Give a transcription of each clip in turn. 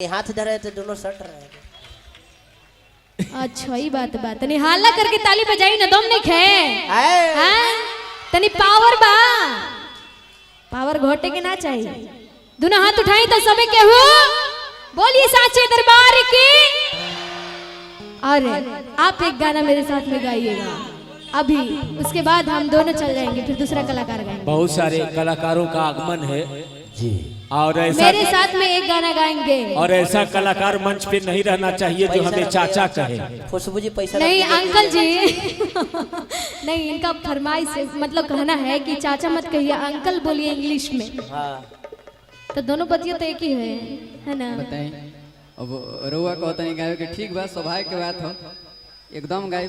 हाथ धरे तो दोनों सट रहे। अच्छा ही बात तनी हाला करके ताली बजाई ना दम नहीं खे हैं तनी पावर बा पावर घोटे के ना चाहिए। दोनों हाथ उठाई तो सबे केहू बोलिए साचे दरबार की। अरे आप एक गाना मेरे साथ में गाइएगा अभी, उसके बाद हम दोनों चल जाएंगे, फिर दूसरा कलाकार गाएंगे। बहुत सारे कलाकारों का आगमन है जी, और ऐसा मेरे साथ में एक गाना गाएंगे। और ऐसा कलाकार मंच पे नहीं रहना चाहिए जो हमें चाचा कहे। खुशबू जी पैसा नहीं अंकल जी नहीं, इनका फरमाइश है, मतलब कहना है कि चाचा मत कहिए, अंकल बोलिए इंग्लिश में। हाँ। तो दोनों बतिया तो एक ही है ना। बताएं अब रुआ कहता नहीं गाय के ठीक बात स्वाभाविक बात हो एकदम गाय।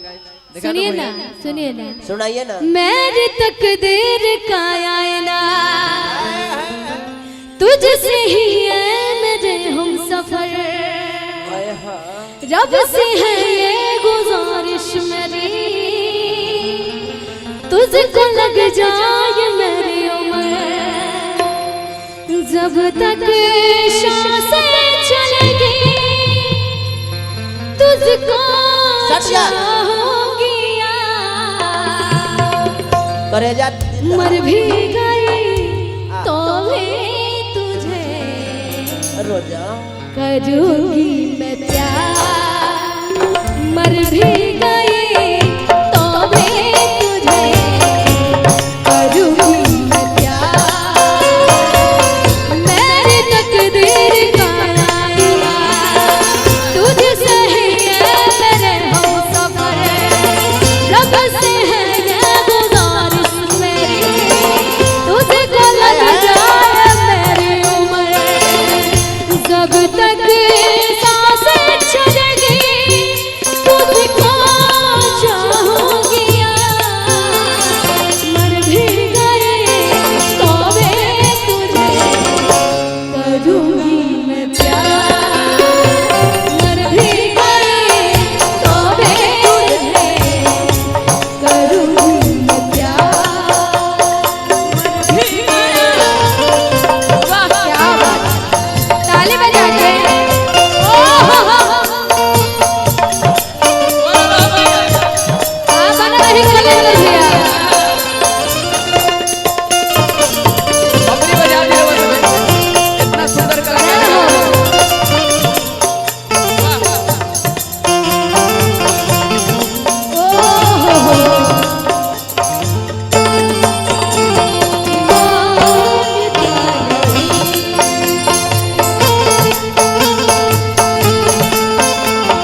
सुनिए ना सुनिए ना सुनाइए ना। मेरी तकदीर का आईना तुझसे ही है मेरे हम सफर, रब से है ये गुजारिश मेरी, तुझको लग जाए मेरी उम्र, जब तक सांसें चलेगी तुझको चाहूंगी करे जा मर भी गई तो भी तुझे रोजा करूंगी मैं प्यार, मर भी गई तो भी तुझे करूंगी मैं प्यार। मेरी तकदीर का आईना तुझसे है मेरे हमसफर, रब से है ये गुजारिश मेरी, तुझको लग जाए मेरी उम्र, जब तक सांसें चलेगी तुझको चाहूंगी, मर भी गई तो भी तुझे करूंगी मैं प्यार, मर भी गई तो भी तुझे करूंगी मैं प्यार। वाह क्या बात, ताली बजा के बना रही कलेंदर भैया। बबरी बजा दिया वो तुम्हें इतना सुंदर कलाकार हो।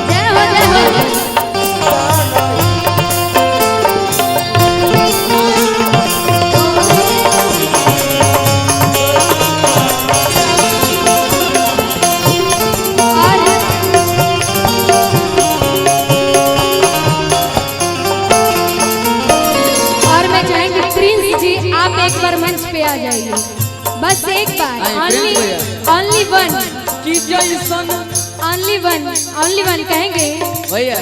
जय हो जय हो। और मैं चाहेंगी प्रिंस जी आप एक बार मंच पे आ जाइए, बस एक बार, आइए, ओनली प्रिंस ओनली वन, कि जैसन ओनली वन कहेंगे। भैया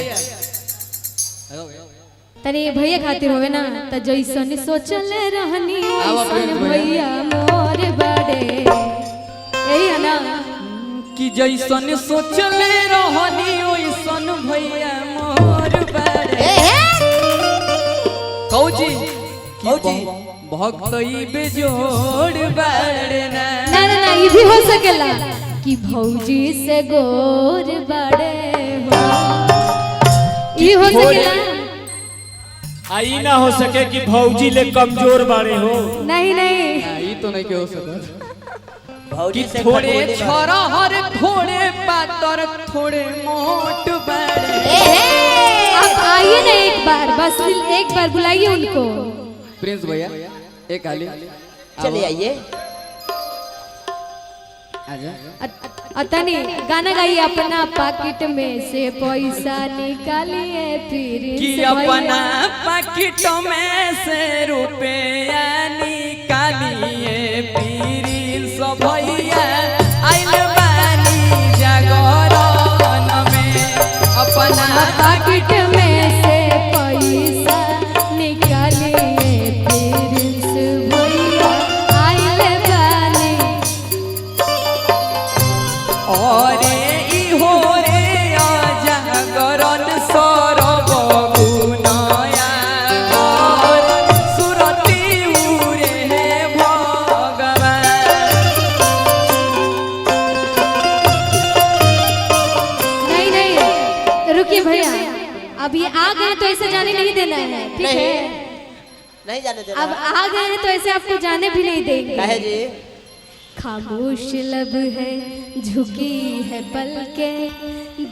तनी भैया खातिर होवे ना त जैसन सोचले रहनी आवा वैसन प्रिंस भैया मोर बड़े, यही है ना। कि जैसन सोचले रहनी ओइसन भैया मोर बड़े। कौजी कौजी? भक्त ई बेजोड़ बड़े ना। ना ना ना ये भी हो सकेला कि भौजी से गोर बड़े हो, ये हो सकेला। आई ना हो सके कि भौजी ले कमजोर बारे हो। नहीं नहीं ई तो नहीं के हो सकत भौजी कि से थोड़े खटोले बा। छोरा हर थोड़े पातर थोड़े मोट बड़े। आप आइए ना एक बार, बस एक बार बुलाइए उनको। प्रिंस भैया एक हाली चलिए आइए। आजा। अतनी गाना गाइए, अपना पॉकेट में से पैसा निकालिए फिर कि से अपना भैया। पॉकेट में से रुपया निकालिए प्रिंस भैया आइल बानी जागरण में, अपना पॉकेट में से पैसा निकालिए प्रिंस भैया आइल बानी। और ई हो रे आजा गरन सरब गुनाया सुरती उरे हे भगवान। नहीं नहीं रुकिए भैया, अब ये आ गए तो ऐसे जाने नहीं देना है, ठीक है? नहीं जाने देना। अब आ गए हैं तो ऐसे आपको जाने भी नहीं देंगे। काहे जी? खामोश लब है, झुकी है पलके,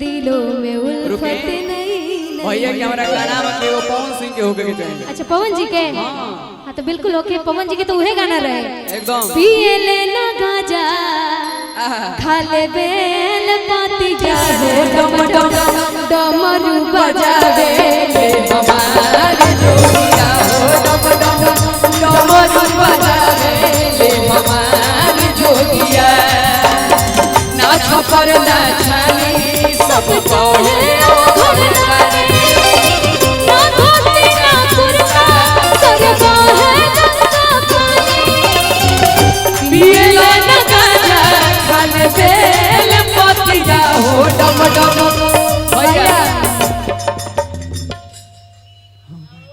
दिलों में उल्फत नहीं। भैया के हमारा गाना में के वो पवन सिंह के होके के चाहिए। अच्छा पवन जी के? हाँ तो बिल्कुल ओके, पवन जी के तो वही गाना रहे एकदम। पिए लेना गाजा खा ले बेल पाती जा हो डम डम डमरू बजावे ले हमारे जोगिया हो डम डम डमरू बजावे ले हमारे जोगिया। नाच पर नाचनी सब कहे